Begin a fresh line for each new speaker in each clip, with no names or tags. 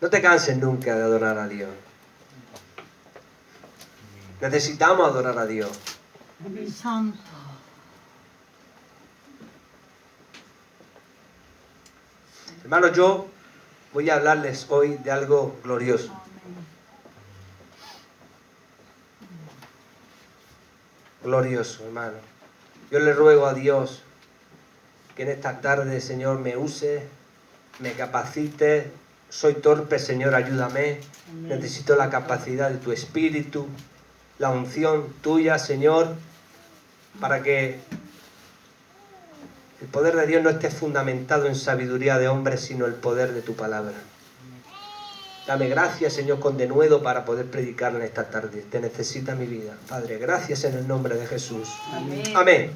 No te canses nunca de adorar a Dios. Necesitamos adorar a Dios.
Santo.
Hermanos, yo voy a hablarles hoy de algo glorioso. Glorioso, hermano. Yo le ruego a Dios que en esta tarde, Señor, me use, me capacite. Soy torpe, Señor, ayúdame. Necesito la capacidad de tu Espíritu, la unción tuya, Señor, para que el poder de Dios no esté fundamentado en sabiduría de hombres, sino el poder de tu palabra. Dame gracias, Señor, con denuedo para poder predicar en esta tarde. Te necesita mi vida. Padre, gracias en el nombre de Jesús.
Amén.
Amén.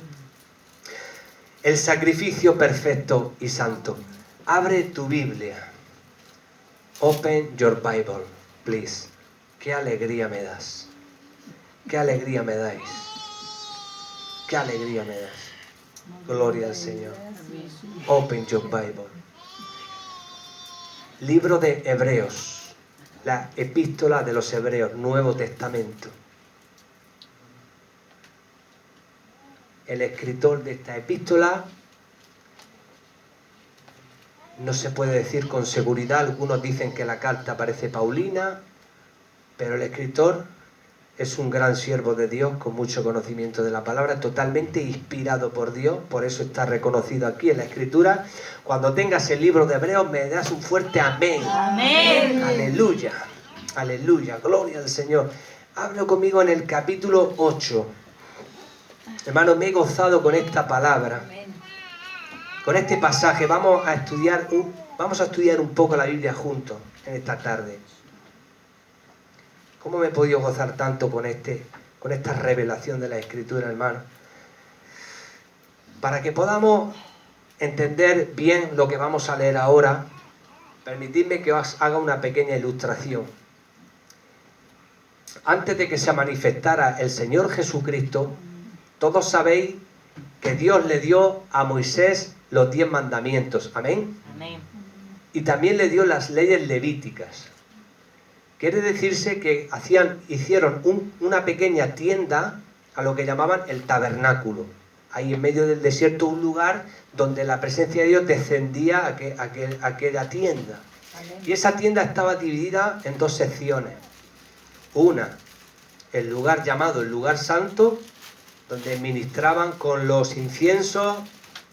El sacrificio perfecto y santo. Abre tu Biblia. Open your Bible, please. Qué alegría me das. Qué alegría me dais. Qué alegría me das. Gloria al Señor. Open your Bible. Libro de Hebreos. La epístola de los Hebreos, Nuevo Testamento. El escritor de esta epístola no se puede decir con seguridad. Algunos dicen que la carta parece Paulina, pero el escritor es un gran siervo de Dios con mucho conocimiento de la palabra, totalmente inspirado por Dios, por eso está reconocido aquí en la Escritura. Cuando tengas el libro de Hebreos me das un fuerte amén.
Amén.
Aleluya, aleluya, gloria al Señor. Hablo conmigo en el capítulo 8. Hermano, me he gozado con esta palabra, con este pasaje. Vamos a estudiar un poco la Biblia juntos en esta tarde. ¿Cómo me he podido gozar tanto con esta revelación de la Escritura, hermano? Para que podamos entender bien lo que vamos a leer ahora, permitidme que os haga una pequeña ilustración. Antes de que se manifestara el Señor Jesucristo, todos sabéis que Dios le dio a Moisés los 10 mandamientos. ¿Amén?
Amén.
Y también le dio las leyes levíticas. Quiere decirse que hicieron una pequeña tienda a lo que llamaban el tabernáculo. Ahí en medio del desierto, un lugar donde la presencia de Dios descendía a aquella tienda. Y esa tienda estaba dividida en 2 secciones. Una, el lugar llamado el lugar santo, donde ministraban con los inciensos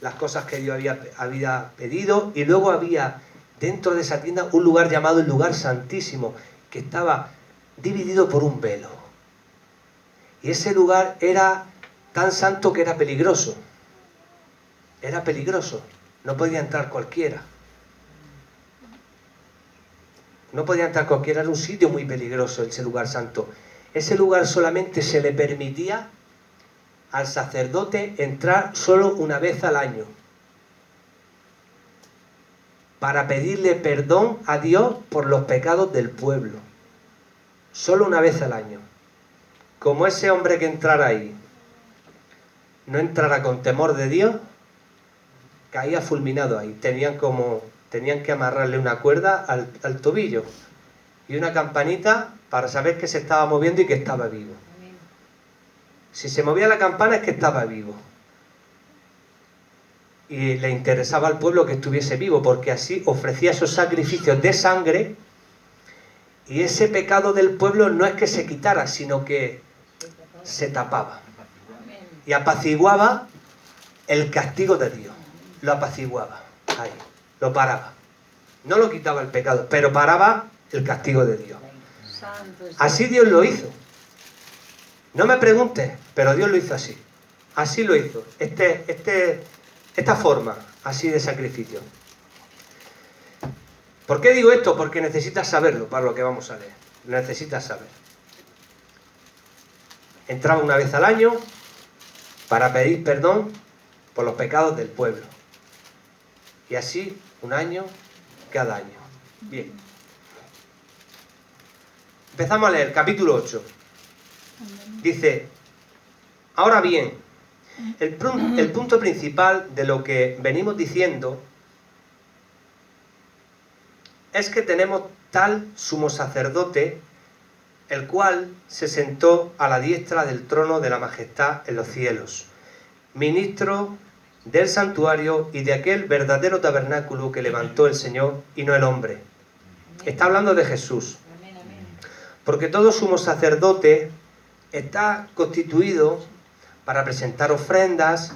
las cosas que Dios había pedido. Y luego había dentro de esa tienda un lugar llamado el lugar santísimo, que estaba dividido por un velo. Y ese lugar era tan santo que era peligroso. Era peligroso. No podía entrar cualquiera. No podía entrar cualquiera. Era un sitio muy peligroso, ese lugar santo. Ese lugar solamente se le permitía al sacerdote entrar solo una vez al año, para pedirle perdón a Dios por los pecados del pueblo. Solo una vez al año. Como ese hombre que entrara ahí no entrara con temor de Dios, caía fulminado ahí. Tenían que amarrarle una cuerda al tobillo y una campanita para saber que se estaba moviendo y que estaba vivo. Si se movía la campana es que estaba vivo. Y le interesaba al pueblo que estuviese vivo, porque así ofrecía esos sacrificios de sangre, y ese pecado del pueblo no es que se quitara, sino que se tapaba. Y apaciguaba el castigo de Dios. Lo apaciguaba. Ahí. Lo paraba. No lo quitaba el pecado, pero paraba el castigo de Dios. Así Dios lo hizo. No me preguntes, pero Dios lo hizo así. Así lo hizo. Esta forma así de sacrificio. ¿Por qué digo esto? Porque necesitas saberlo para lo que vamos a leer. Necesitas saber. Entraba una vez al año para pedir perdón por los pecados del pueblo. Y así, un año, cada año. Bien. Empezamos a leer, capítulo 8. Dice, ahora bien, el punto principal de lo que venimos diciendo es que tenemos tal sumo sacerdote, el cual se sentó a la diestra del trono de la majestad en los cielos, ministro del santuario y de aquel verdadero tabernáculo que levantó el Señor y no el hombre. Está hablando de Jesús. Porque todo sumo sacerdote está constituido para presentar ofrendas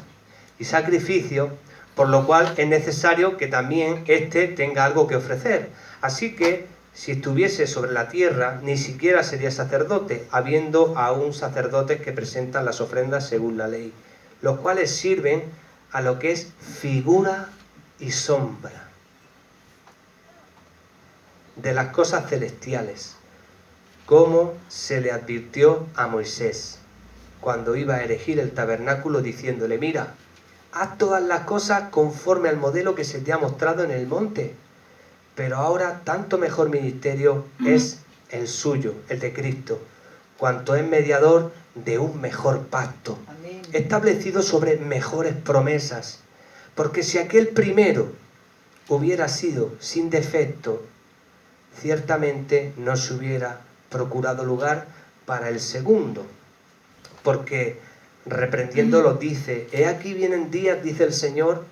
y sacrificios, por lo cual es necesario que también éste tenga algo que ofrecer. Así que, si estuviese sobre la tierra, ni siquiera sería sacerdote, habiendo aún sacerdotes que presentan las ofrendas según la ley, los cuales sirven a lo que es figura y sombra de las cosas celestiales, como se le advirtió a Moisés cuando iba a erigir el tabernáculo, diciéndole: mira, haz todas las cosas conforme al modelo que se te ha mostrado en el monte. Pero ahora tanto mejor ministerio es el suyo, el de Cristo, cuanto es mediador de un mejor pacto, establecido sobre mejores promesas. Porque si aquel primero hubiera sido sin defecto, ciertamente no se hubiera procurado lugar para el segundo. Porque reprendiéndolo dice: he aquí vienen días, dice el Señor,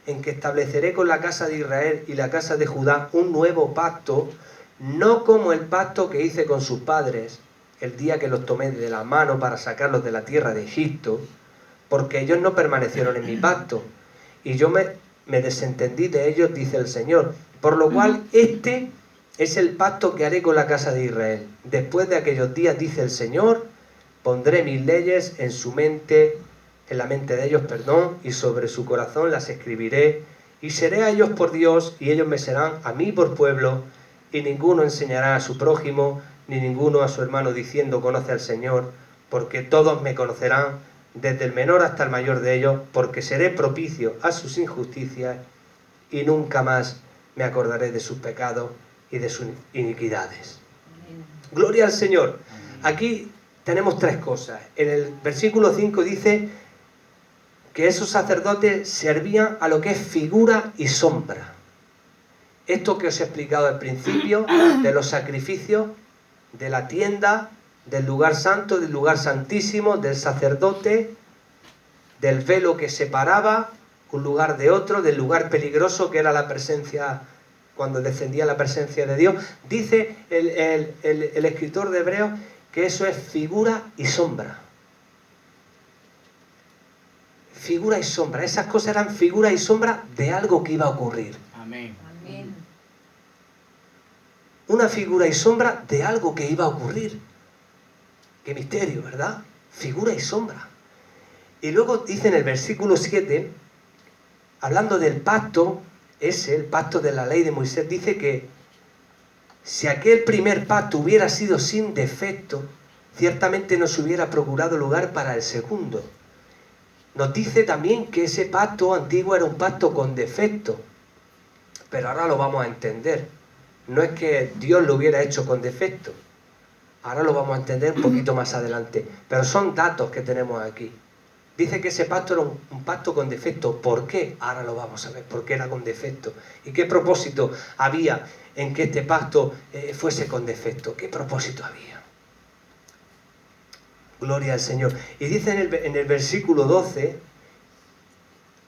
en que estableceré con la casa de Israel y la casa de Judá un nuevo pacto, no como el pacto que hice con sus padres el día que los tomé de la mano para sacarlos de la tierra de Egipto, porque ellos no permanecieron en mi pacto, y yo me desentendí de ellos, dice el Señor. Por lo cual este es el pacto que haré con la casa de Israel. Después de aquellos días, dice el Señor, pondré mis leyes en su mente, en la mente de ellos, y sobre su corazón las escribiré, y seré a ellos por Dios, y ellos me serán a mí por pueblo, y ninguno enseñará a su prójimo, ni ninguno a su hermano, diciendo: conoce al Señor, porque todos me conocerán, desde el menor hasta el mayor de ellos, porque seré propicio a sus injusticias, y nunca más me acordaré de sus pecados y de sus iniquidades. Gloria al Señor. Aquí tenemos tres cosas. En el versículo 5 dice que esos sacerdotes servían a lo que es figura y sombra. Esto que os he explicado al principio, de los sacrificios, de la tienda, del lugar santo, del lugar santísimo, del sacerdote, del velo que separaba un lugar de otro, del lugar peligroso que era la presencia, cuando descendía la presencia de Dios. Dice el escritor de Hebreos que eso es figura y sombra. Figura y sombra. Esas cosas eran figura y sombra de algo que iba a ocurrir.
Amén.
Amén.
Una figura y sombra de algo que iba a ocurrir. Qué misterio, ¿verdad? Figura y sombra. Y luego dice en el versículo 7, hablando del pacto, el pacto de la ley de Moisés, dice que si aquel primer pacto hubiera sido sin defecto, ciertamente no se hubiera procurado lugar para el segundo. Nos dice también que ese pacto antiguo era un pacto con defecto, pero ahora lo vamos a entender. No es que Dios lo hubiera hecho con defecto, ahora lo vamos a entender un poquito más adelante, pero son datos que tenemos aquí. Dice que ese pacto era un pacto con defecto. ¿Por qué? Ahora lo vamos a ver, por qué era con defecto. ¿Y qué propósito había en que este pacto fuese con defecto? ¿Qué propósito había? Gloria al Señor. Y dice en el versículo 12,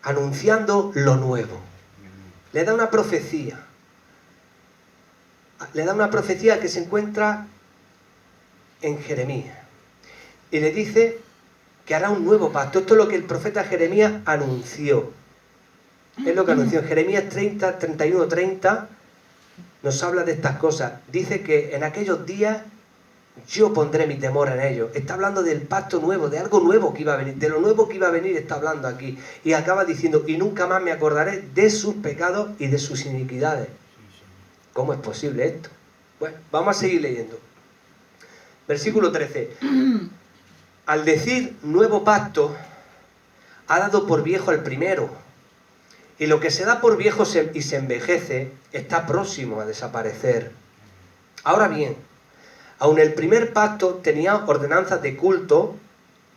anunciando lo nuevo. Le da una profecía. Le da una profecía que se encuentra en Jeremías. Y le dice que hará un nuevo pacto. Esto es lo que el profeta Jeremías anunció. Es lo que anunció. En Jeremías 30, 31, 30 nos habla de estas cosas. Dice que en aquellos días yo pondré mi temor en ellos. Está hablando del pacto nuevo, de algo nuevo que iba a venir. De lo nuevo que iba a venir está hablando aquí. Y acaba diciendo: y nunca más me acordaré de sus pecados y de sus iniquidades. ¿Cómo es posible esto? Bueno, vamos a seguir leyendo. Versículo 13. Al decir nuevo pacto, ha dado por viejo el primero. Y lo que se da por viejo y se envejece está próximo a desaparecer. Ahora bien, aun el primer pacto tenía ordenanzas de culto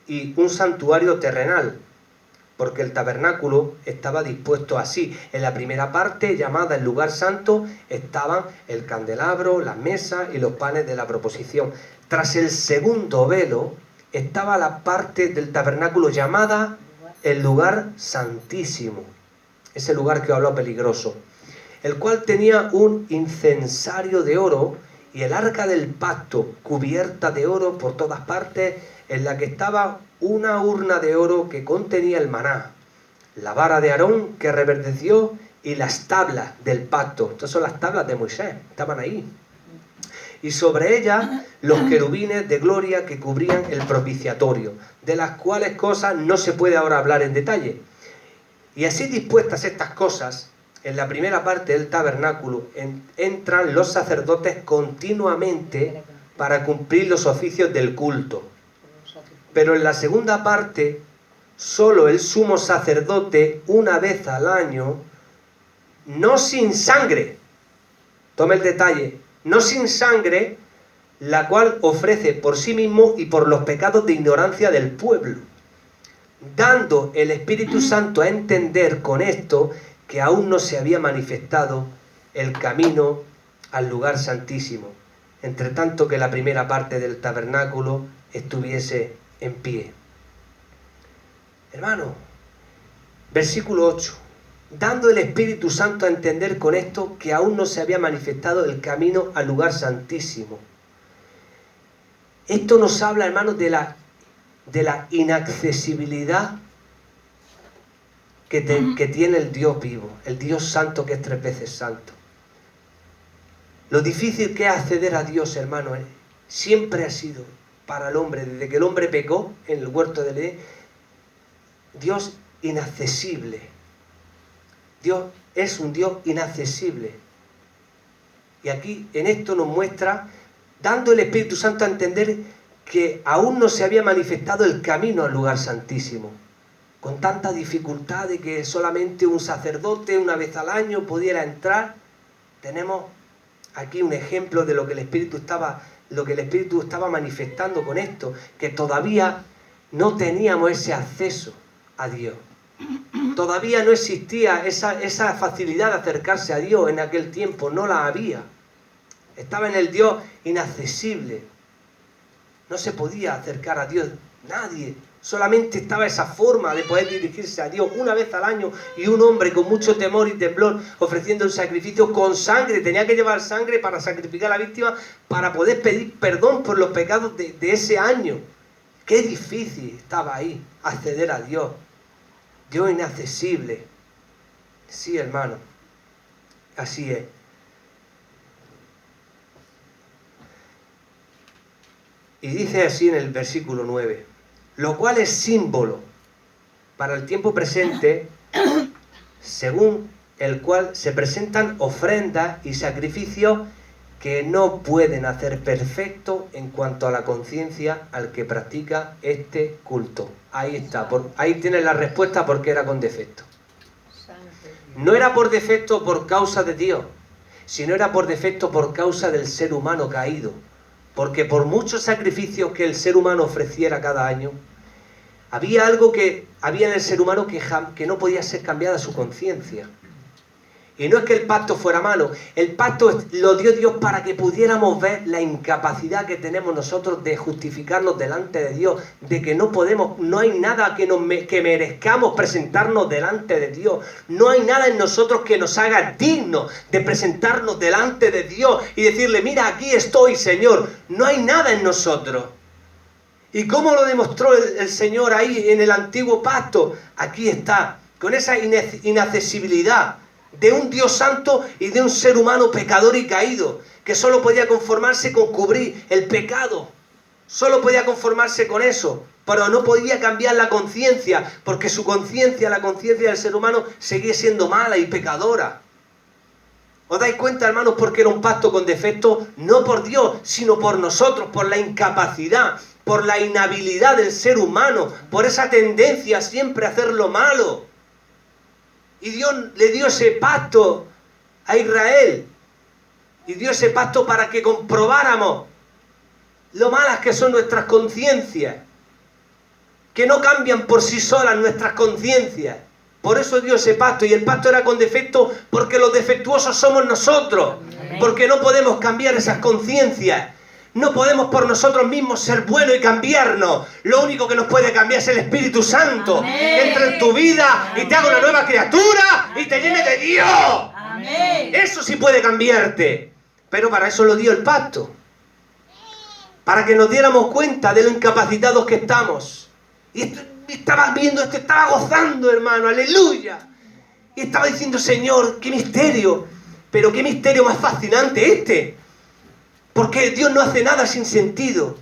y un santuario terrenal. porque el tabernáculo estaba dispuesto así. En la primera parte, llamada el lugar santo, estaban el candelabro, las mesas y los panes de la proposición. Tras el segundo velo estaba la parte del tabernáculo llamada el lugar santísimo, ese lugar que habló peligroso, el cual tenía un incensario de oro y el arca del pacto cubierta de oro por todas partes, en la que estaba una urna de oro que contenía el maná, la vara de Aarón que reverdeció y las tablas del pacto. Estas son las tablas de Moisés, estaban ahí. Y sobre ellas los querubines de gloria que cubrían el propiciatorio, de las cuales cosas no se puede ahora hablar en detalle. Y así dispuestas estas cosas, en la primera parte del tabernáculo entran los sacerdotes continuamente para cumplir los oficios del culto. Pero en la segunda parte, solo el sumo sacerdote, una vez al año, no sin sangre, tome el detalle, no sin sangre, la cual ofrece por sí mismo y por los pecados de ignorancia del pueblo, dando el Espíritu Santo a entender con esto que aún no se había manifestado el camino al lugar santísimo, entre tanto que la primera parte del tabernáculo estuviese en pie. Hermano, versículo 8. Dando el Espíritu Santo a entender con esto que aún no se había manifestado el camino al lugar santísimo. Esto nos habla, hermanos, de la inaccesibilidad que tiene el Dios vivo, el Dios santo que es 3 veces santo. Lo difícil que es acceder a Dios, hermano, siempre ha sido para el hombre, desde que el hombre pecó en el huerto del Edén, Dios inaccesible. Dios es un Dios inaccesible. Y aquí en esto nos muestra, dando el Espíritu Santo a entender que aún no se había manifestado el camino al lugar santísimo, con tanta dificultad de que solamente un sacerdote una vez al año pudiera entrar. Tenemos aquí un ejemplo de lo que el Espíritu estaba manifestando con esto, que todavía no teníamos ese acceso a Dios. Todavía no existía esa facilidad de acercarse a Dios en aquel tiempo, no la había. Estaba en el Dios inaccesible. No se podía acercar a Dios nadie. Solamente estaba esa forma de poder dirigirse a Dios una vez al año, y un hombre con mucho temor y temblor ofreciendo un sacrificio con sangre. Tenía que llevar sangre para sacrificar a la víctima, para poder pedir perdón por los pecados de ese año. Qué difícil estaba ahí acceder a Dios. Dios inaccesible. Sí, hermano, así es. Y dice así en el versículo 9, lo cual es símbolo para el tiempo presente, según el cual se presentan ofrendas y sacrificios que no pueden hacer perfecto en cuanto a la conciencia al que practica este culto. Ahí está, ahí tiene la respuesta porque era con defecto. No era por defecto por causa de Dios, sino era por defecto por causa del ser humano caído. Porque por muchos sacrificios que el ser humano ofreciera cada año, había algo que había en el ser humano que no podía ser cambiada su conciencia. Y no es que el pacto fuera malo, el pacto lo dio Dios para que pudiéramos ver la incapacidad que tenemos nosotros de justificarnos delante de Dios, de que no podemos, no hay nada que merezcamos presentarnos delante de Dios, no hay nada en nosotros que nos haga dignos de presentarnos delante de Dios y decirle, mira, aquí estoy, Señor. No hay nada en nosotros. ¿Y cómo lo demostró el Señor ahí en el antiguo pacto? Aquí está, con esa inaccesibilidad de un Dios santo y de un ser humano pecador y caído, que solo podía conformarse con cubrir el pecado. Solo podía conformarse con eso, pero no podía cambiar la conciencia, porque su conciencia, la conciencia del ser humano, seguía siendo mala y pecadora. ¿Os dais cuenta, hermanos, porque era un pacto con defecto? No por Dios, sino por nosotros, por la incapacidad, por la inhabilidad del ser humano, por esa tendencia siempre a hacer lo malo. Y Dios le dio ese pacto a Israel. Y dio ese pacto para que comprobáramos lo malas que son nuestras conciencias. que no cambian por sí solas nuestras conciencias. Por eso dio ese pacto, y el pacto era con defecto porque los defectuosos somos nosotros, porque no podemos cambiar esas conciencias. No podemos por nosotros mismos ser buenos y cambiarnos. Lo único que nos puede cambiar es el Espíritu Santo. Que entre en tu vida y te haga una nueva criatura y te llene de Dios.
Amén.
Eso sí puede cambiarte. Pero para eso lo dio el pacto. Para que nos diéramos cuenta de lo incapacitados que estamos. Y estaba viendo esto, estaba gozando, hermano, aleluya. Y estaba diciendo, Señor, qué misterio. Pero qué misterio más fascinante este. Porque Dios no hace nada sin sentido.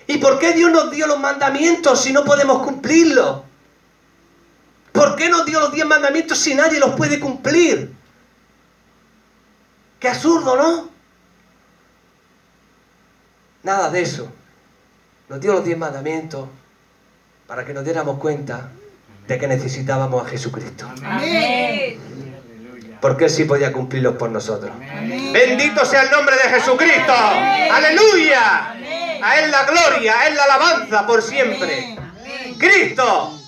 ¿Y por qué Dios nos dio los mandamientos si no podemos cumplirlos? ¿Por qué nos dio los 10 mandamientos si nadie los puede cumplir? Qué absurdo, ¿no? Nada de eso. Nos dio los 10 mandamientos para que nos diéramos cuenta de que necesitábamos a Jesucristo.
Amén.
Porque Él sí podía cumplirlos por nosotros.
Amén.
Bendito sea el nombre de Jesucristo.
Amén.
Aleluya.
Amén.
A Él la gloria, a Él la alabanza por siempre.
Amén.
Cristo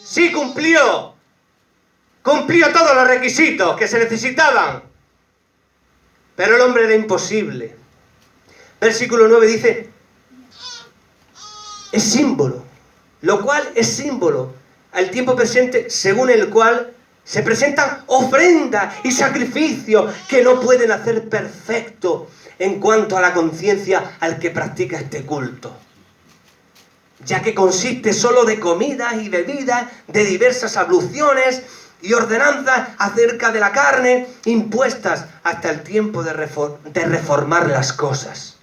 sí cumplió todos los requisitos que se necesitaban. Pero el hombre era imposible. Versículo 9 dice, es símbolo, lo cual es símbolo al tiempo presente, según el cual se presentan ofrendas y sacrificios que no pueden hacer perfecto en cuanto a la conciencia al que practica este culto, ya que consiste solo de comidas y bebidas, de diversas abluciones y ordenanzas acerca de la carne, impuestas hasta el tiempo de reformar las cosas.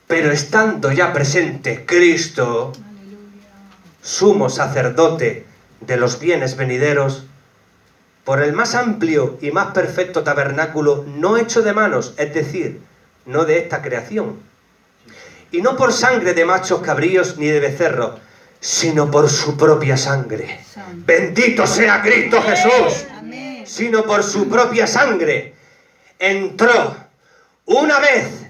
Pero estando ya presente Cristo, sumo sacerdote de los bienes venideros, por el más amplio y más perfecto tabernáculo, no hecho de manos, es decir, no de esta creación, y no por sangre de machos cabríos ni de becerros, sino por su propia sangre. Bendito sea Cristo Jesús.
Amén.
Sino por su propia sangre entró una vez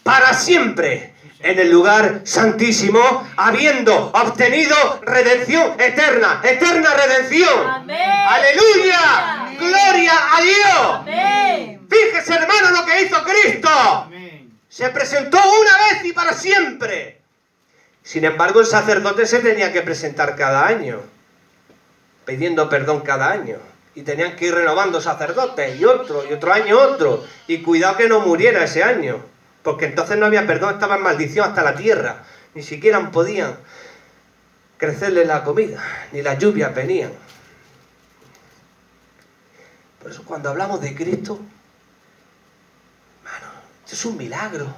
para siempre en el lugar santísimo, habiendo obtenido redención eterna, eterna redención.
Amén.
¡Aleluya!
Amén.
¡Gloria a Dios!
Amén.
Fíjese, hermano, lo que hizo Cristo.
Amén.
Se presentó una vez y para siempre. Sin embargo, el sacerdote se tenía que presentar cada año, pidiendo perdón cada año. Y tenían que ir renovando sacerdotes, y otro año otro. Y cuidado que no muriera ese año, porque entonces no había perdón, estaba en maldición hasta la tierra. Ni siquiera podían crecerle la comida, ni las lluvias venían. Por eso cuando hablamos de Cristo, hermano, esto es un milagro.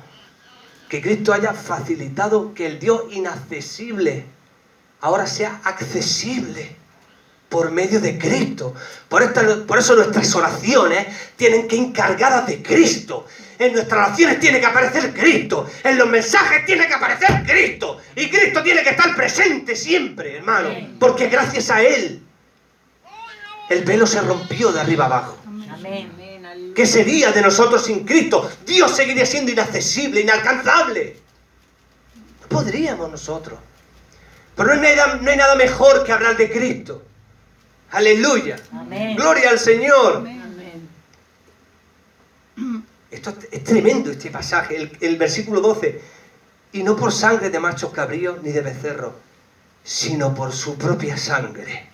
Que Cristo haya facilitado que el Dios inaccesible ahora sea accesible por medio de Cristo. Por eso nuestras oraciones tienen que ir cargadas de Cristo. En nuestras oraciones tiene que aparecer Cristo. En los mensajes tiene que aparecer Cristo. Y Cristo tiene que estar presente siempre, hermano. Porque gracias a Él, el velo se rompió de arriba abajo.
Amén.
¿Qué sería de nosotros sin Cristo? Dios seguiría siendo inaccesible, inalcanzable. No podríamos nosotros. Pero no hay nada mejor que hablar de Cristo. Aleluya.
Amén.
Gloria al Señor.
Amén.
Esto es tremendo este pasaje. El versículo 12. Y no por sangre de machos cabríos ni de becerros, sino por su propia sangre.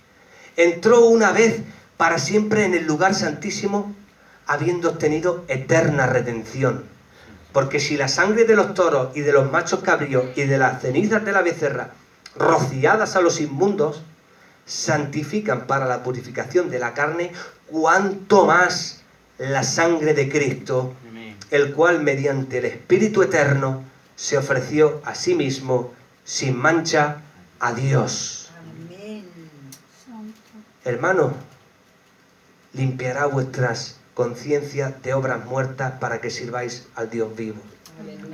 Entró una vez para siempre en el lugar santísimo, habiendo obtenido eterna redención. Porque si la sangre de los toros y de los machos cabríos y de las cenizas de la becerra, rociadas a los inmundos, santifican para la purificación de la carne, cuanto más la sangre de Cristo,
Amén.
el cual mediante el Espíritu Eterno se ofreció a sí mismo sin mancha a Dios.
Amén.
Hermano, limpiará vuestras conciencias de obras muertas para que sirváis al Dios vivo.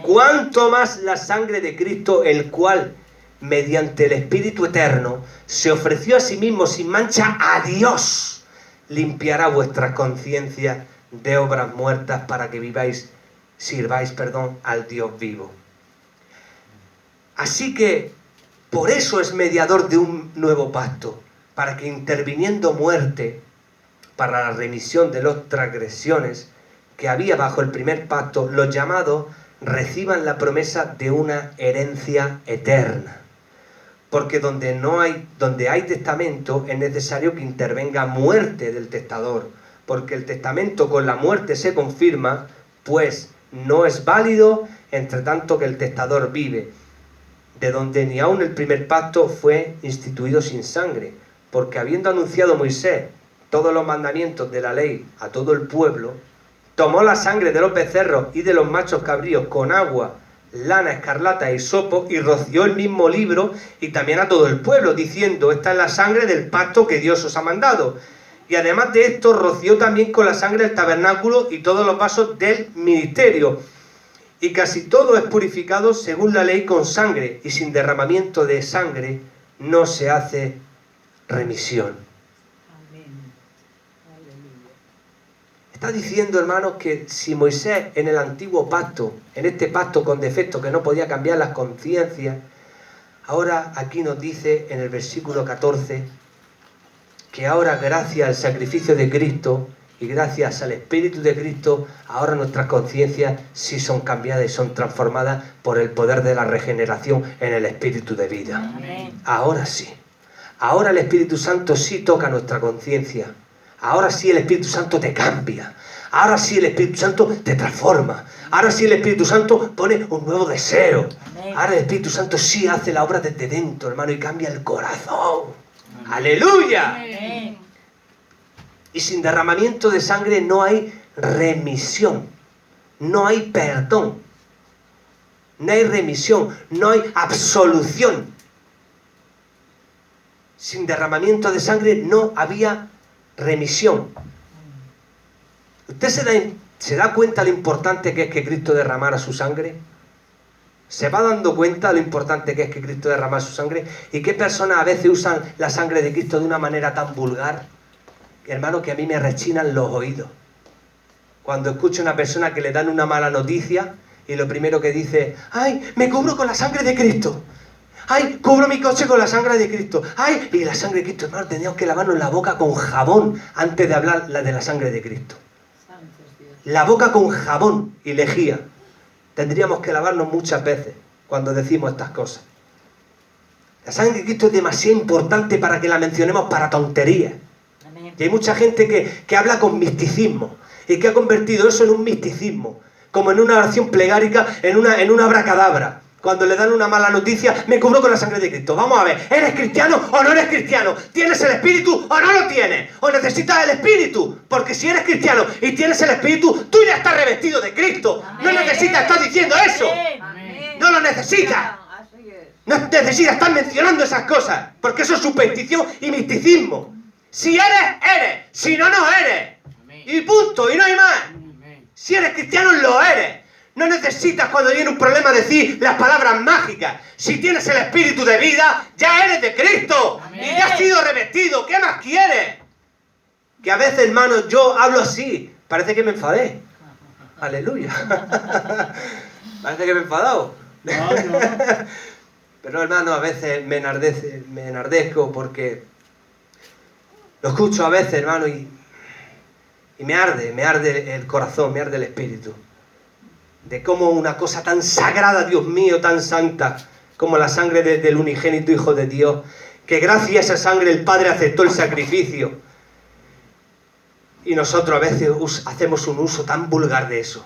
Cuanto más la sangre de Cristo, el cual mediante el Espíritu Eterno se ofreció a sí mismo sin mancha a Dios, limpiará vuestras conciencias de obras muertas para que sirváis al Dios vivo. Así que Por eso es mediador de un nuevo pacto, para que interviniendo muerte para la remisión de las transgresiones que había bajo el primer pacto, los llamados reciban la promesa de una herencia eterna. Porque donde hay testamento es necesario que intervenga muerte del testador, porque el testamento con la muerte se confirma, pues no es válido entre tanto que el testador vive, de donde ni aun el primer pacto fue instituido sin sangre, porque habiendo anunciado Moisés todos los mandamientos de la ley a todo el pueblo, tomó la sangre de los becerros y de los machos cabríos con agua, lana escarlata y hisopo, y roció el mismo libro y también a todo el pueblo, diciendo: esta es la sangre del pacto que Dios os ha mandado. Y además de esto, roció también con la sangre el tabernáculo y todos los vasos del ministerio. Y casi todo es purificado según la ley con sangre, y sin derramamiento de sangre no se hace remisión. Está diciendo, hermanos, que si Moisés en el antiguo pacto, en este pacto con defecto que no podía cambiar las conciencias, ahora aquí nos dice en el versículo 14 que ahora, gracias al sacrificio de Cristo y gracias al Espíritu de Cristo, ahora nuestras conciencias sí son cambiadas y son transformadas por el poder de la regeneración en el Espíritu de vida.
Amén.
Ahora sí. Ahora el Espíritu Santo sí toca nuestra conciencia. Ahora sí el Espíritu Santo te cambia. Ahora sí el Espíritu Santo te transforma. Ahora sí el Espíritu Santo pone un nuevo deseo.
Amén.
Ahora el Espíritu Santo sí hace la obra desde dentro, hermano, y cambia el corazón. ¡Aleluya!
Amén.
Y sin derramamiento de sangre no hay remisión. No hay perdón. No hay remisión. No hay absolución. Sin derramamiento de sangre no había remisión. ¿Usted se da cuenta lo importante que es que Cristo derramara su sangre? ¿Se va dando cuenta lo importante que es que Cristo derramara su sangre? ¿Y qué personas a veces usan la sangre de Cristo de una manera tan vulgar? Hermano, que a mí me rechinan los oídos. Cuando escucho a una persona que le dan una mala noticia y lo primero que dice: ¡ay, me cubro con la sangre de Cristo! ¡Ay, cubro mi coche con la sangre de Cristo! ¡Ay! Y la sangre de Cristo, hermano, tendríamos que lavarnos la boca con jabón antes de hablar de la sangre de Cristo. La boca con jabón y lejía. Tendríamos que lavarnos muchas veces cuando decimos estas cosas. La sangre de Cristo es demasiado importante para que la mencionemos para tonterías.
Amén.
Y hay mucha gente que habla con misticismo y que ha convertido eso en un misticismo, como en una oración plegárica, en una abracadabra. Cuando le dan una mala noticia: me cubro con la sangre de Cristo. Vamos a ver, ¿eres cristiano o no eres cristiano? ¿Tienes el Espíritu o no lo tienes? ¿O necesitas el Espíritu? Porque si eres cristiano y tienes el Espíritu, tú ya estás revestido de Cristo. No
Amén.
necesitas estar diciendo eso.
Amén.
No lo necesitas.
Así es.
No necesitas estar mencionando esas cosas, porque eso es superstición y misticismo. Si eres, eres. Si no, no eres. Y punto, y no hay más. Si eres cristiano, lo eres. No necesitas, cuando viene un problema, decir las palabras mágicas. Si tienes el Espíritu de vida, ya eres de Cristo.
Amén.
Y ya has sido revestido. ¿Qué más quieres? Que a veces, hermano, yo hablo así. Parece que me enfadé. Aleluya. Parece que me he enfadado.
No, no.
Pero, hermano, a veces me enardezco porque lo escucho a veces, hermano, y me arde el corazón, me arde el espíritu. De cómo una cosa tan sagrada, Dios mío, tan santa, como la sangre del unigénito Hijo de Dios, que gracias a esa sangre el Padre aceptó el sacrificio. Y nosotros a veces hacemos un uso tan vulgar de eso.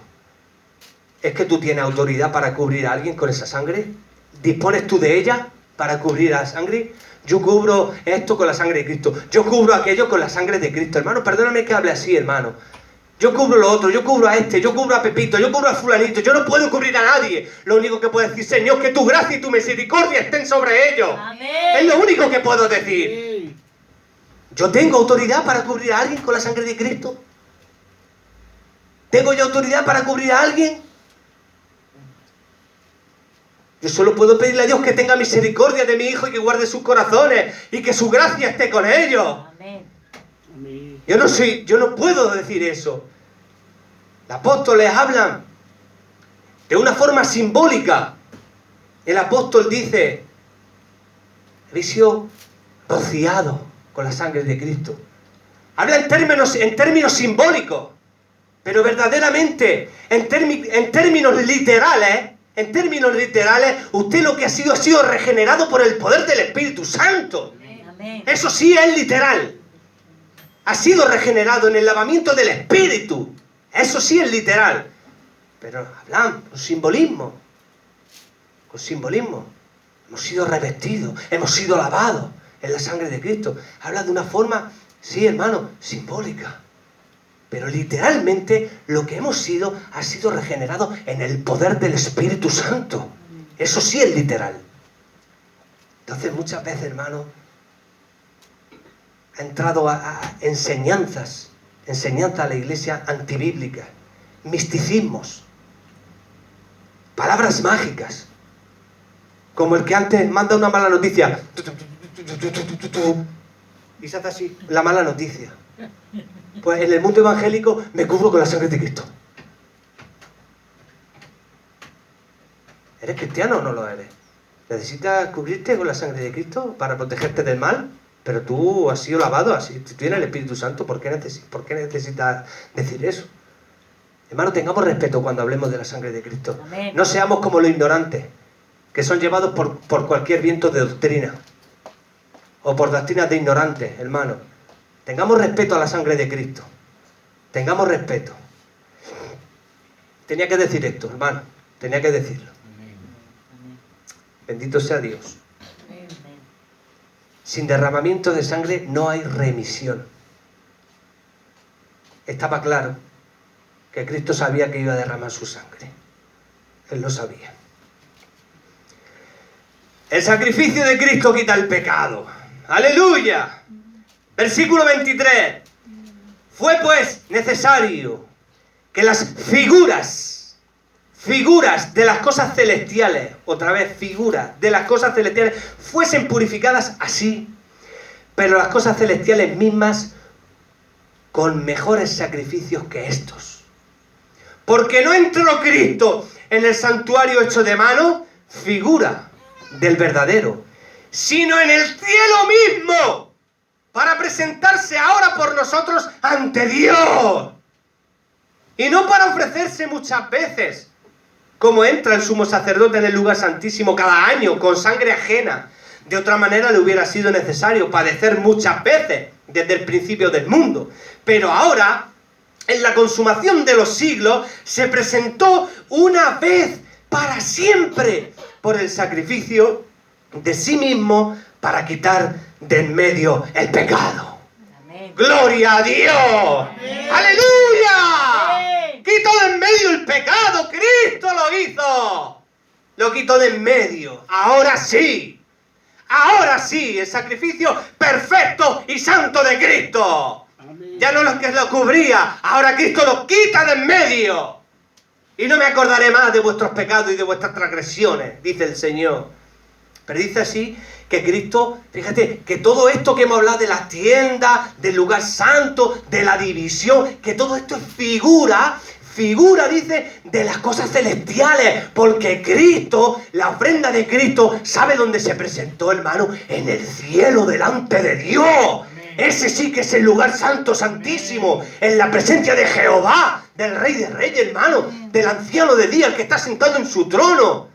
¿Es que tú tienes autoridad para cubrir a alguien con esa sangre? ¿Dispones tú de ella para cubrir a la sangre? Yo cubro esto con la sangre de Cristo. Yo cubro aquello con la sangre de Cristo. Hermano, perdóname que hable así, hermano. Yo cubro lo otro, yo cubro a este, yo cubro a Pepito, yo cubro a fulanito. Yo no puedo cubrir a nadie. Lo único que puedo decir: Señor, que tu gracia y tu misericordia estén sobre ellos.
Amén.
Es lo único que puedo decir.
Sí.
¿Yo tengo autoridad para cubrir a alguien con la sangre de Cristo? ¿Tengo yo autoridad para cubrir a alguien? Yo solo puedo pedirle a Dios que tenga misericordia de mi hijo y que guarde sus corazones y que su gracia esté con ellos.
Amén.
Amén.
Yo no puedo decir eso. Los apóstoles hablan de una forma simbólica. El apóstol dice: Habéis sido rociados con la sangre de Cristo. Habla en términos simbólicos, pero verdaderamente, en términos literales, usted lo que ha sido regenerado por el poder del Espíritu Santo.
Amén.
Eso sí es literal. Ha sido regenerado en el lavamiento del Espíritu. Eso sí es literal. Pero hablan con simbolismo. Con simbolismo. Hemos sido revestidos, hemos sido lavados en la sangre de Cristo. Habla de una forma, sí, hermano, simbólica. Pero literalmente lo que hemos sido ha sido regenerado en el poder del Espíritu Santo. Eso sí es literal. Entonces muchas veces, hermano, ha entrado a enseñanzas a la iglesia antibíblicas, misticismos, palabras mágicas, como el que antes manda una mala noticia y se hace así, la mala noticia. Pues en el mundo evangélico me cubro con la sangre de Cristo. ¿Eres cristiano o no lo eres? ¿Necesitas cubrirte con la sangre de Cristo para protegerte del mal? Pero tú has sido lavado, así, tú tienes el Espíritu Santo, ¿por qué necesitas decir eso? Hermano, tengamos respeto cuando hablemos de la sangre de Cristo.
Amén.
No seamos como los ignorantes, que son llevados por cualquier viento de doctrina, o por doctrinas de ignorantes, hermano. Tengamos respeto a la sangre de Cristo. Tengamos respeto. Tenía que decir esto, hermano. Tenía que decirlo. Bendito sea Dios.
Amén.
Sin derramamiento de sangre no hay remisión. Estaba claro que Cristo sabía que iba a derramar su sangre. Él lo sabía. El sacrificio de Cristo quita el pecado. ¡Aleluya! Versículo 23. Fue pues necesario que las figuras de las cosas celestiales, otra vez figuras de las cosas celestiales, fuesen purificadas así, pero las cosas celestiales mismas con mejores sacrificios que estos. Porque no entró Cristo en el santuario hecho de mano, figura del verdadero, sino en el cielo mismo, para presentarse ahora por nosotros ante Dios. Y no para ofrecerse muchas veces, como entra el sumo sacerdote en el lugar santísimo cada año, con sangre ajena. De otra manera le hubiera sido necesario padecer muchas veces desde el principio del mundo. Pero ahora, en la consumación de los siglos, se presentó una vez para siempre por el sacrificio de sí mismo para quitar de en medio el pecado.
Amén.
¡Gloria a Dios!
Amén.
¡Aleluya!
Amén.
Quitó de en medio el pecado. Cristo lo hizo. Lo quitó de en medio. Ahora sí. Ahora sí. El sacrificio perfecto y santo de Cristo.
Amén.
Ya no lo que lo cubría. Ahora Cristo lo quita de en medio. Y no me acordaré más de vuestros pecados y de vuestras transgresiones, dice el Señor. Pero dice así que Cristo, fíjate, que todo esto que hemos hablado de las tiendas, del lugar santo, de la división, que todo esto es figura, dice, de las cosas celestiales. Porque Cristo, la ofrenda de Cristo, ¿sabe dónde se presentó, hermano? En el cielo, delante de Dios. Ese sí que es el lugar santo, santísimo, en la presencia de Jehová, del Rey de Reyes, hermano, del Anciano de Días, el que está sentado en su trono.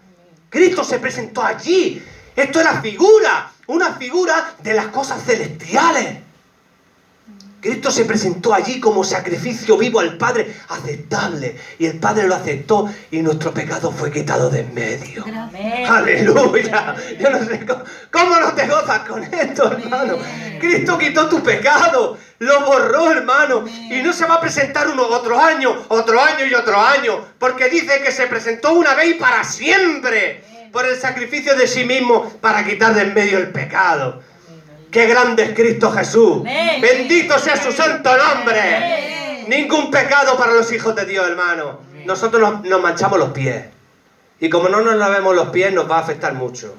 Cristo se presentó allí. Esto era figura, una figura de las cosas celestiales. Cristo se presentó allí como sacrificio vivo al Padre, aceptable. Y el Padre lo aceptó y nuestro pecado fue quitado de en medio.
Amén.
¡Aleluya! Yo no sé cómo no te gozas con esto, hermano. Cristo quitó tu pecado, lo borró, hermano. Y no se va a presentar otro año y otro año. Porque dice que se presentó una vez y para siempre. Por el sacrificio de sí mismo para quitar de en medio el pecado. ¡Qué grande es Cristo Jesús!
Amén.
¡Bendito sea su santo nombre!
Amén.
Ningún pecado para los hijos de Dios, hermano. Nosotros nos manchamos los pies. Y como no nos lavemos los pies, nos va a afectar mucho.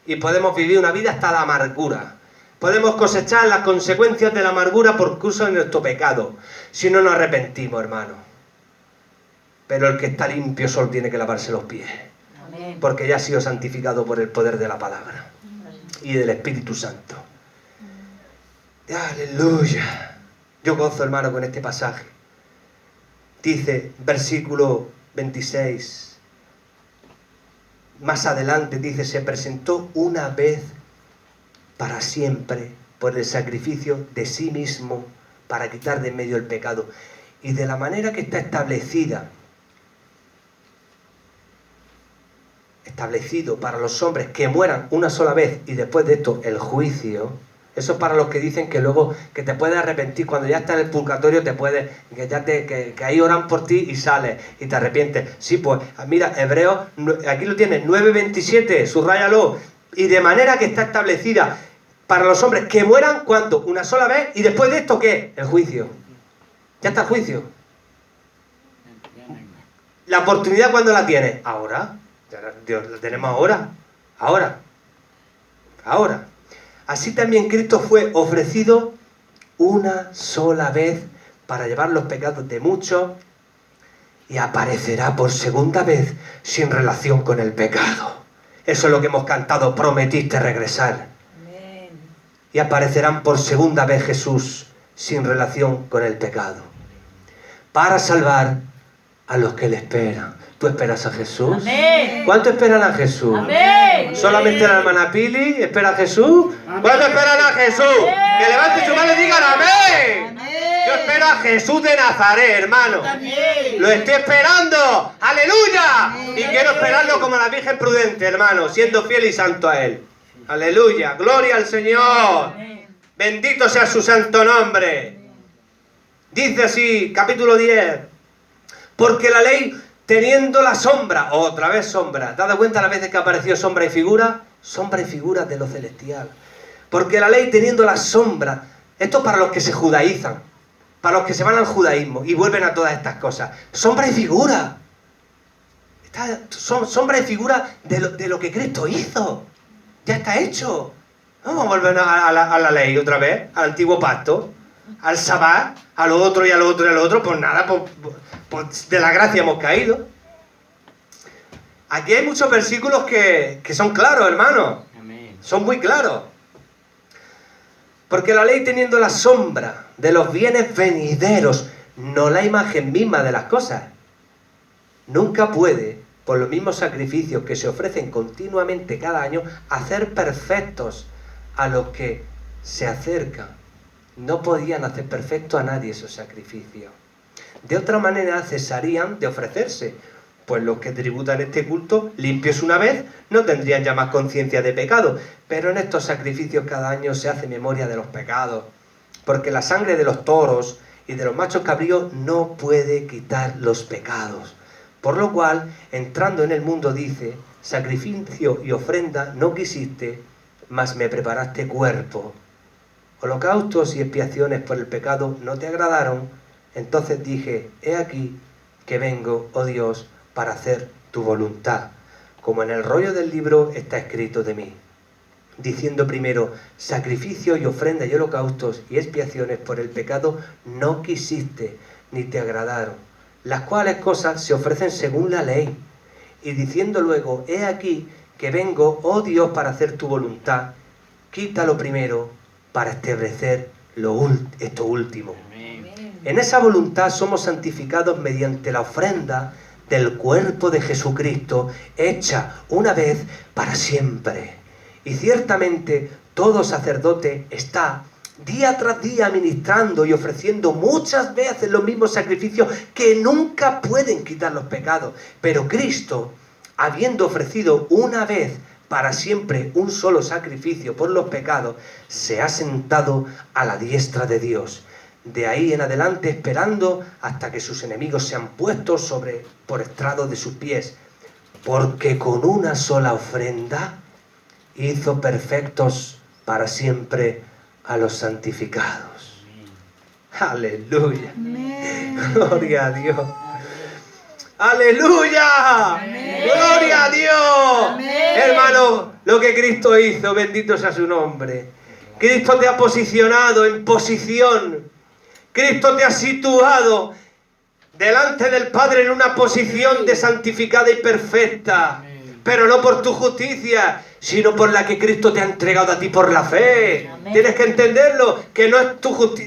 Y podemos vivir una vida hasta la amargura. Podemos cosechar las consecuencias de la amargura por causa de nuestro pecado. Si no nos arrepentimos, hermano. Pero el que está limpio solo tiene que lavarse los pies.
Amén.
Porque ya ha sido santificado por el poder de la palabra. y del Espíritu Santo. Aleluya. Yo gozo, hermano, con este pasaje. Dice, versículo 26, más adelante dice, se presentó una vez para siempre por el sacrificio de sí mismo para quitar de en medio el pecado. Y de la manera que está establecido para los hombres que mueran una sola vez y después de esto el juicio. Eso es para los que dicen que luego que te puedes arrepentir cuando ya estás en el purgatorio, que ahí oran por ti y sales y te arrepientes. Sí, pues mira, Hebreos, aquí lo tienes, 9:27, subráyalo. Y de manera que está establecida para los hombres que mueran, ¿cuánto? Una sola vez, y después de esto, ¿qué? El juicio. Ya está el juicio. La oportunidad, ¿cuándo la tienes? Ahora. Dios, la tenemos ahora. Ahora. Así también Cristo fue ofrecido una sola vez para llevar los pecados de muchos y aparecerá por segunda vez sin relación con el pecado. Eso es lo que hemos cantado, prometiste regresar.
Amén.
Y aparecerán por segunda vez Jesús sin relación con el pecado, para salvar a los que le esperan. ¿Tú esperas a Jesús?
Amén.
¿Cuánto esperan a Jesús?
Amén.
¿Solamente la hermana Pili espera a Jesús? ¿Cuánto esperan a Jesús? Que levante su mano y digan amén. Yo espero a Jesús de Nazaret, hermano. Lo estoy esperando. ¡Aleluya! Y quiero esperarlo como la Virgen prudente, hermano, siendo fiel y santo a Él. ¡Aleluya! ¡Gloria al Señor! Bendito sea su santo nombre. Dice así, capítulo 10. Porque la ley, teniendo la sombra, otra vez sombra, ¿te has dado cuenta las veces que apareció sombra y figura? Sombra y figura de lo celestial. Porque la ley, teniendo la sombra, esto es para los que se judaizan, para los que se van al judaísmo y vuelven a todas estas cosas. Sombra y figura. Sombra y figura de lo que Cristo hizo. Ya está hecho. No vamos a volver a la ley otra vez, al antiguo pacto, al sabbat, a lo otro y a lo otro y a lo otro. Pues nada, pues de la gracia hemos caído. Aquí hay muchos versículos que son claros, hermano. Son muy claros. Porque la ley, teniendo la sombra de los bienes venideros, no la imagen misma de las cosas, nunca puede, por los mismos sacrificios que se ofrecen continuamente cada año, hacer perfectos a los que se acercan. No podían hacer perfecto a nadie esos sacrificios. De otra manera cesarían de ofrecerse, pues los que tributan este culto, limpios una vez, no tendrían ya más conciencia de pecado. Pero en estos sacrificios cada año se hace memoria de los pecados, porque la sangre de los toros y de los machos cabríos no puede quitar los pecados. Por lo cual, entrando en el mundo, dice, sacrificio y ofrenda no quisiste, mas me preparaste cuerpo. Holocaustos y expiaciones por el pecado no te agradaron. Entonces dije, he aquí que vengo, oh Dios, para hacer tu voluntad, como en el rollo del libro está escrito de mí. Diciendo primero, sacrificio y ofrenda y holocaustos y expiaciones por el pecado no quisiste, ni te agradaron, las cuales cosas se ofrecen según la ley. Y diciendo luego, he aquí que vengo, oh Dios, para hacer tu voluntad, quítalo primero para establecer esto último. En esa voluntad somos santificados mediante la ofrenda del cuerpo de Jesucristo, hecha una vez para siempre. Y ciertamente todo sacerdote está día tras día ministrando y ofreciendo muchas veces los mismos sacrificios que nunca pueden quitar los pecados. Pero Cristo, habiendo ofrecido una vez para siempre un solo sacrificio por los pecados, se ha sentado a la diestra de Dios. De ahí en adelante esperando hasta que sus enemigos sean puestos por estrado de sus pies. Porque con una sola ofrenda hizo perfectos para siempre a los santificados. ¡Aleluya!
Amén.
¡Gloria a Dios! ¡Aleluya!
Amén.
¡Gloria a Dios!
Amén.
Hermano, lo que Cristo hizo, bendito sea su nombre. Cristo te ha posicionado en posición. Cristo te ha situado delante del Padre en una posición de santificada y perfecta. pero no por tu justicia, sino por la que Cristo te ha entregado a ti por la fe.
Amén.
Tienes que entenderlo, que no es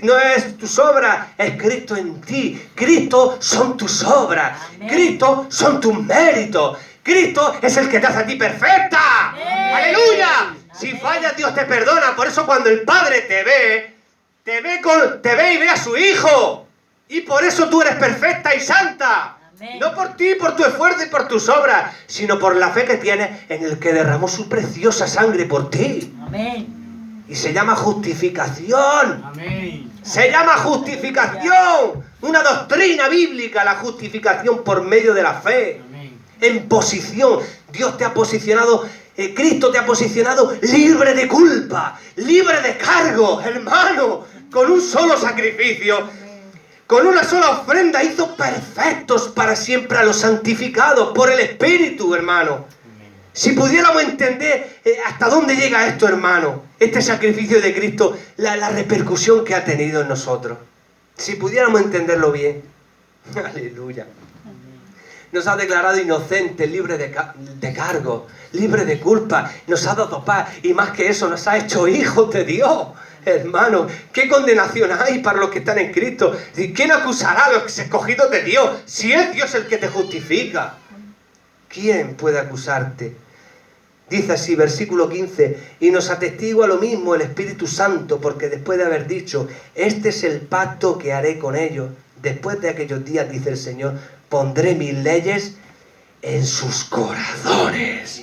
no es tus obras, es Cristo en ti. Cristo son tus obras.
Amén.
Cristo son tus méritos. Cristo es el que te hace a ti perfecta.
Amén.
¡Aleluya! Si
Amén.
fallas, Dios te perdona. Por eso cuando el Padre te ve y ve a su Hijo. Y por eso tú eres perfecta y santa.
Amén.
No por ti, por tu esfuerzo y por tus obras, sino por la fe que tienes en el que derramó su preciosa sangre por ti.
Amén.
Y se llama justificación.
Amén.
Se llama justificación. Una doctrina bíblica, la justificación por medio de la fe.
Amén.
En posición. Dios te ha posicionado, Cristo te ha posicionado libre de culpa, libre de cargo, hermano, con un solo sacrificio. Con una sola ofrenda hizo perfectos para siempre a los santificados por el Espíritu, hermano. Si pudiéramos entender hasta dónde llega esto, hermano, este sacrificio de Cristo, la repercusión que ha tenido en nosotros. Si pudiéramos entenderlo bien. Aleluya. Nos ha declarado inocentes, libres de cargo, libres de culpa. Nos ha dado paz y más que eso, nos ha hecho hijos de Dios. Hermano, ¿qué condenación hay para los que están en Cristo? ¿Quién acusará a los escogidos de Dios si es Dios el que te justifica? ¿Quién puede acusarte? Dice así, versículo 15, y nos atestigua lo mismo el Espíritu Santo, porque después de haber dicho, este es el pacto que haré con ellos, después de aquellos días, dice el Señor, pondré mis leyes en sus corazones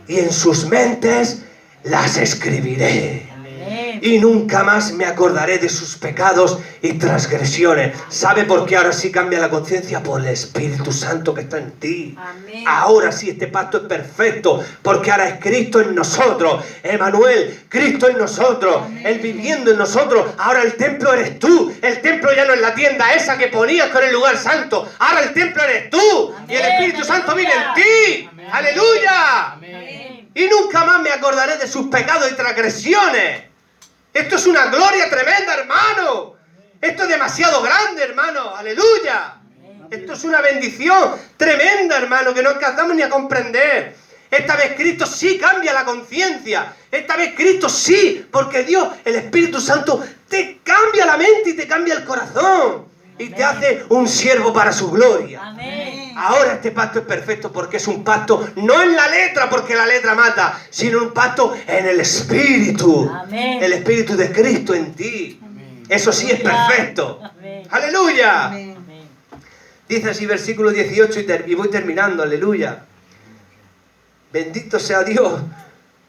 y en sus mentes las escribiré.
Amén.
Y nunca más me acordaré de sus pecados y transgresiones. ¿Sabe por qué ahora sí cambia la conciencia? Por el Espíritu Santo que está en ti.
Amén.
Ahora sí este pacto es perfecto, porque ahora es Cristo en nosotros. Emanuel, Cristo en nosotros, Él viviendo en nosotros. Ahora el templo eres tú. El templo ya no es la tienda esa que ponías con el lugar santo. Ahora el templo eres tú.
Amén.
Y el Espíritu Santo vive en ti.
Amén.
¡Aleluya!
Amén.
Y nunca más me acordaré de sus pecados y transgresiones. Esto es una gloria tremenda, hermano. Esto es demasiado grande, hermano. Aleluya. Esto es una bendición tremenda, hermano, que no alcanzamos ni a comprender. Esta vez Cristo sí cambia la conciencia. Esta vez Cristo sí, porque Dios, el Espíritu Santo, te cambia la mente y te cambia el corazón. Y te hace un siervo para su gloria.
Amén.
Ahora este pacto es perfecto porque es un pacto no en la letra, porque la letra mata, sino un pacto en el Espíritu.
Amén.
El Espíritu de Cristo en ti.
Amén.
Eso sí es perfecto.
Amén.
¡Aleluya!
Amén.
Dice así versículo 18 y voy terminando. ¡Aleluya! Bendito sea Dios,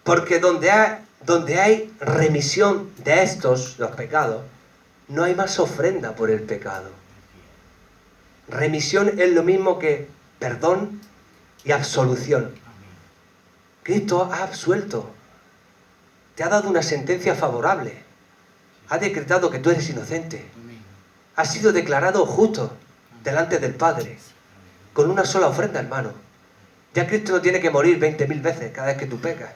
porque donde hay remisión de estos, los pecados, no hay más ofrenda por el pecado. Remisión es lo mismo que perdón y absolución. Cristo ha absuelto. Te ha dado una sentencia favorable. Ha decretado que tú eres inocente. Has sido declarado justo delante del Padre. Con una sola ofrenda, hermano. Ya Cristo no tiene que morir 20.000 veces cada vez que tú pecas.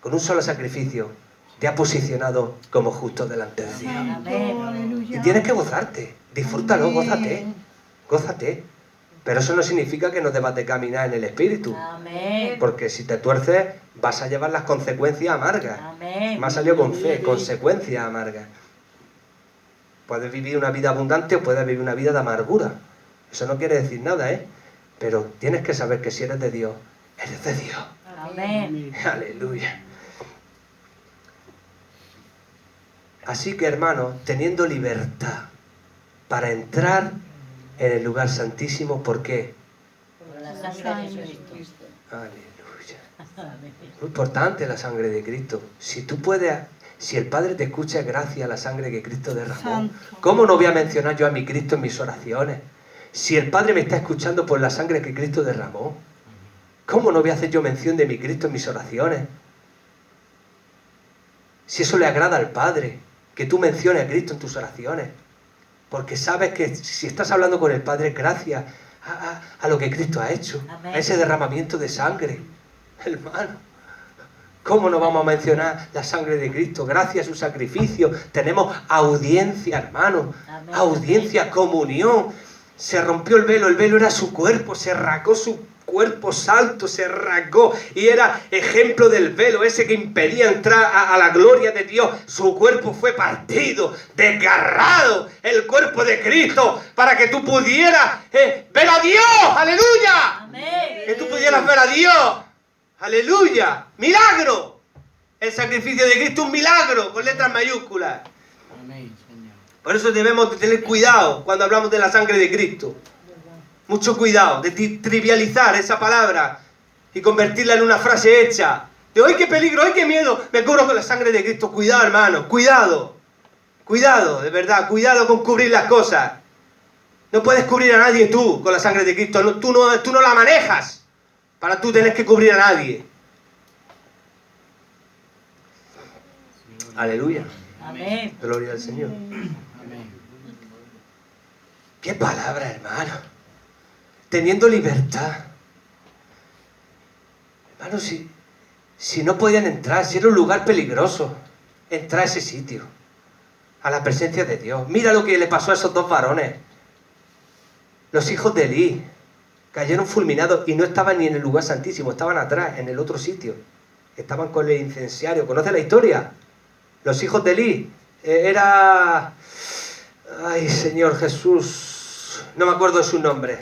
Con un solo sacrificio te ha posicionado como justo delante de Dios.
Amén.
Y tienes que gozarte. Disfrútalo, gózate. Gózate. Pero eso no significa que no debas de caminar en el Espíritu.
Amén.
Porque si te tuerces, vas a llevar las consecuencias amargas.
Amén.
Me ha salido con fe, consecuencias amargas. Puedes vivir una vida abundante o puedes vivir una vida de amargura. Eso no quiere decir nada, ¿eh? Pero tienes que saber que si eres de Dios, eres de Dios.
Amén.
Aleluya. Así que, hermanos, teniendo libertad para entrar en el lugar santísimo, ¿por qué?
Por la sangre de Cristo.
Aleluya.
Amén.
Muy importante la sangre de Cristo. Si tú puedes, si el Padre te escucha gracias a la sangre que Cristo derramó, ¿cómo no voy a mencionar yo a mi Cristo en mis oraciones? Si el Padre me está escuchando por la sangre que Cristo derramó, ¿cómo no voy a hacer yo mención de mi Cristo en mis oraciones? Si eso le agrada al Padre, que tú menciones a Cristo en tus oraciones, porque sabes que si estás hablando con el Padre, gracias a lo que Cristo ha hecho,
Amén.
a ese derramamiento de sangre, hermano. ¿Cómo no vamos a mencionar la sangre de Cristo? Gracias a su sacrificio tenemos audiencia, hermano.
Amén.
Audiencia, comunión. se rompió el velo era su cuerpo, se rasgó su cuerpo santo, se rasgó y era ejemplo del velo, ese que impedía entrar a la gloria de Dios. Su cuerpo fue partido, desgarrado, el cuerpo de Cristo, para que tú pudieras ver a Dios, aleluya.
Amén.
Que tú pudieras ver a Dios, aleluya, milagro. El sacrificio de Cristo es un milagro, con letras mayúsculas.
Amén, Señor.
Por eso debemos de tener cuidado cuando hablamos de la sangre de Cristo. Mucho cuidado de trivializar esa palabra y convertirla en una frase hecha. De ¡ay, qué peligro! ¡Ay, qué miedo! Me cubro con la sangre de Cristo. Cuidado, hermano, cuidado. Cuidado, de verdad, cuidado con cubrir las cosas. No puedes cubrir a nadie tú con la sangre de Cristo. No, tú no la manejas para tú tener que cubrir a nadie. Aleluya.
Amén.
Gloria al Señor.
Amén.
¡Qué palabra, hermano! Teniendo libertad. Hermano, si no podían entrar, si era un lugar peligroso, entrar a ese sitio, a la presencia de Dios. Mira lo que le pasó a esos dos varones. Los hijos de Elí cayeron fulminados y no estaban ni en el lugar santísimo, estaban atrás, en el otro sitio. Estaban con el incensario. ¿Conoce la historia? Los hijos de Elí era... Ay, Señor Jesús, no me acuerdo de su nombre.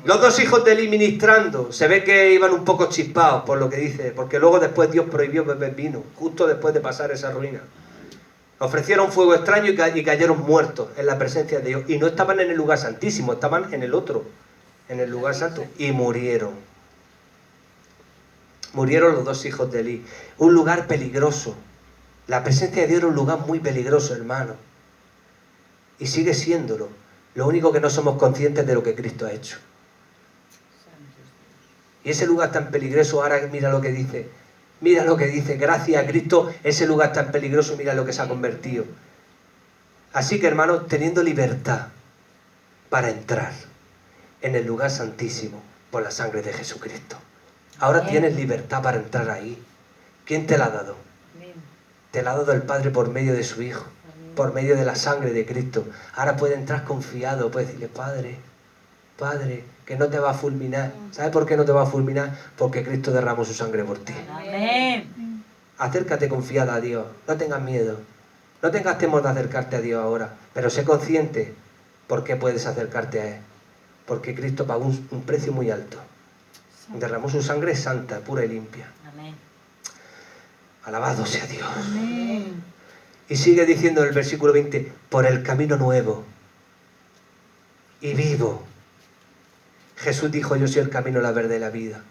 Los dos hijos de Elí ministrando, se ve que iban un poco chispados por lo que dice, porque luego después Dios prohibió beber vino, justo después de pasar esa ruina. Ofrecieron fuego extraño y cayeron muertos en la presencia de Dios. Y no estaban en el lugar santísimo, estaban en el otro, en el lugar santo. Y murieron. Murieron los dos hijos de Elí. Un lugar peligroso. La presencia de Dios era un lugar muy peligroso, hermano. Y sigue siéndolo. Lo único que no somos conscientes de lo que Cristo ha hecho. Y ese lugar tan peligroso, ahora mira lo que dice. Mira lo que dice. Gracias a Cristo, ese lugar tan peligroso, mira lo que se ha convertido. Así que, hermanos, teniendo libertad para entrar en el lugar santísimo por la sangre de Jesucristo. Ahora tienes libertad para entrar ahí. ¿Quién te la ha dado? Te la ha dado el Padre por medio de su Hijo, por medio de la sangre de Cristo. Ahora puedes entrar confiado, puedes decirle, Padre, Padre, que no te va a fulminar. ¿Sabes por qué no te va a fulminar? Porque Cristo derramó su sangre por ti.
Amén.
Acércate confiada a Dios, no tengas miedo. No tengas temor de acercarte a Dios ahora, pero sé consciente por qué puedes acercarte a Él. Porque Cristo pagó un precio muy alto. Derramó su sangre santa, pura y limpia.
Amén.
Alabado sea Dios.
Amén.
Y sigue diciendo en el versículo 20, por el camino nuevo y vivo. Jesús dijo, yo soy el camino, la verdad y la vida.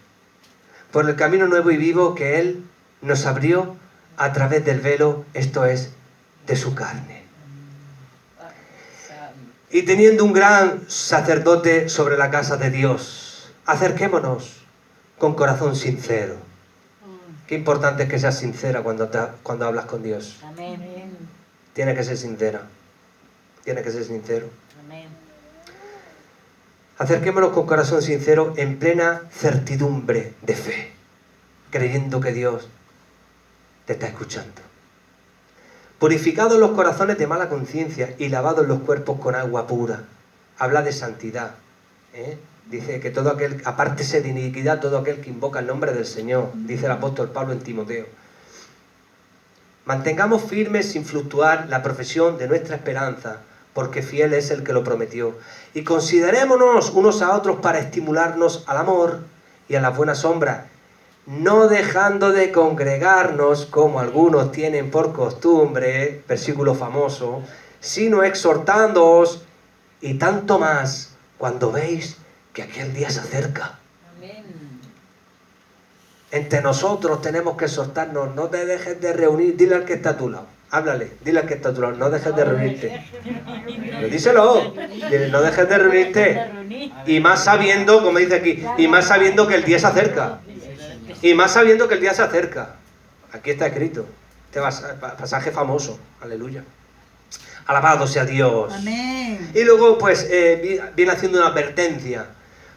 Por el camino nuevo y vivo que Él nos abrió a través del velo, esto es, de su carne. Y teniendo un gran sacerdote sobre la casa de Dios, acerquémonos con corazón sincero. Qué importante es que seas sincera cuando hablas con Dios.
Amén.
Tiene que ser sincera. Tiene que ser sincero.
Amén.
Acerquémonos con corazón sincero en plena certidumbre de fe, creyendo que Dios te está escuchando. Purificados los corazones de mala conciencia y lavados los cuerpos con agua pura. Habla de santidad. Dice que todo aquel, apártese de iniquidad todo aquel que invoca el nombre del Señor, dice el apóstol Pablo en Timoteo. Mantengamos firmes sin fluctuar la profesión de nuestra esperanza, porque fiel es el que lo prometió. Y considerémonos unos a otros para estimularnos al amor y a las buenas obras, no dejando de congregarnos como algunos tienen por costumbre, versículo famoso, sino exhortándoos, y tanto más cuando veis que aquel día se acerca.
Amén.
Entre nosotros tenemos que exhortarnos, no te dejes de reunir, dile al que está a tu lado, háblale, dile al que está a tu lado, no dejes de reunirte. Pero díselo, dile, no dejes de reunirte. Y más sabiendo, como dice aquí, y más sabiendo que el día se acerca. Y más sabiendo que el día se acerca. Aquí está escrito, este pasaje famoso, aleluya. Alabado sea Dios.
Amén.
Y luego pues viene haciendo una advertencia.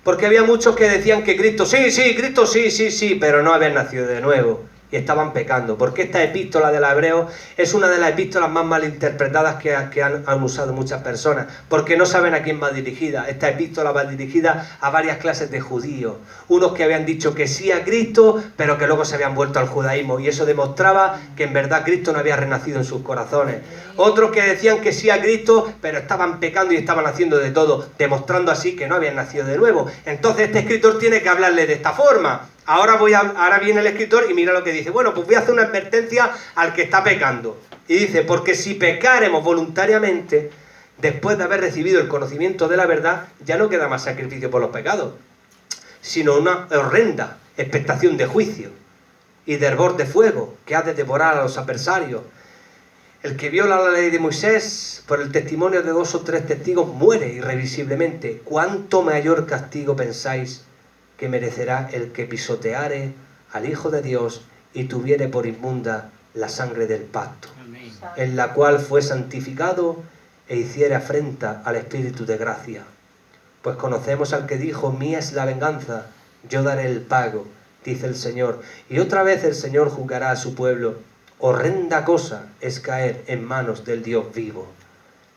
Porque había muchos que decían que Cristo, sí, Cristo sí, pero no habían nacido de nuevo. y estaban pecando. Porque esta epístola de los Hebreos es una de las epístolas más malinterpretadas que han usado muchas personas, porque no saben a quién va dirigida. Esta epístola va dirigida a varias clases de judíos, unos que habían dicho que sí a Cristo, pero que luego se habían vuelto al judaísmo, y eso demostraba que en verdad Cristo no había renacido en sus corazones. Otros que decían que sí a Cristo, pero estaban pecando y estaban haciendo de todo, demostrando así que no habían nacido de nuevo. Entonces este escritor tiene que hablarle de esta forma. Ahora viene el escritor y mira lo que dice. Bueno, pues voy a hacer una advertencia al que está pecando. Y dice, porque si pecáremos voluntariamente, después de haber recibido el conocimiento de la verdad, ya no queda más sacrificio por los pecados, sino una horrenda expectación de juicio y de hervor de fuego que ha de devorar a los adversarios. El que viola la ley de Moisés por el testimonio de 2 o 3 testigos muere irrevisiblemente. ¿Cuánto mayor castigo pensáis que merecerá el que pisoteare al Hijo de Dios y tuviere por inmunda la sangre del pacto,
Amén.
en la cual fue santificado e hiciere afrenta al Espíritu de gracia? Pues conocemos al que dijo, mía es la venganza, yo daré el pago, dice el Señor. Y otra vez el Señor juzgará a su pueblo. Horrenda cosa es caer en manos del Dios vivo.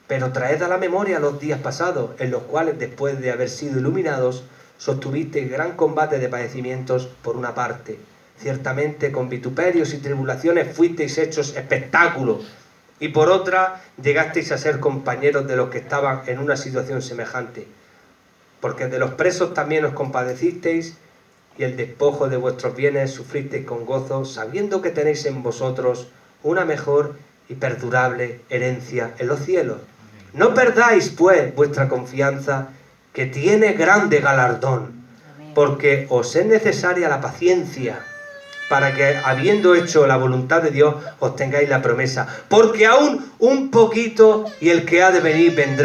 Pero traed a la memoria los días pasados, en los cuales, después de haber sido iluminados, sostuvisteis gran combate de padecimientos por una parte. Ciertamente con vituperios y tribulaciones fuisteis hechos espectáculo, y por otra llegasteis a ser compañeros de los que estaban en una situación semejante. Porque de los presos también os compadecisteis, y el despojo de vuestros bienes sufristeis con gozo, sabiendo que tenéis en vosotros una mejor y perdurable herencia en los cielos. No perdáis, pues, vuestra confianza, que tiene grande galardón, porque os es necesaria la paciencia, para que, habiendo hecho la voluntad de Dios, obtengáis la promesa. Porque aún un poquito, y el que ha de venir vendrá.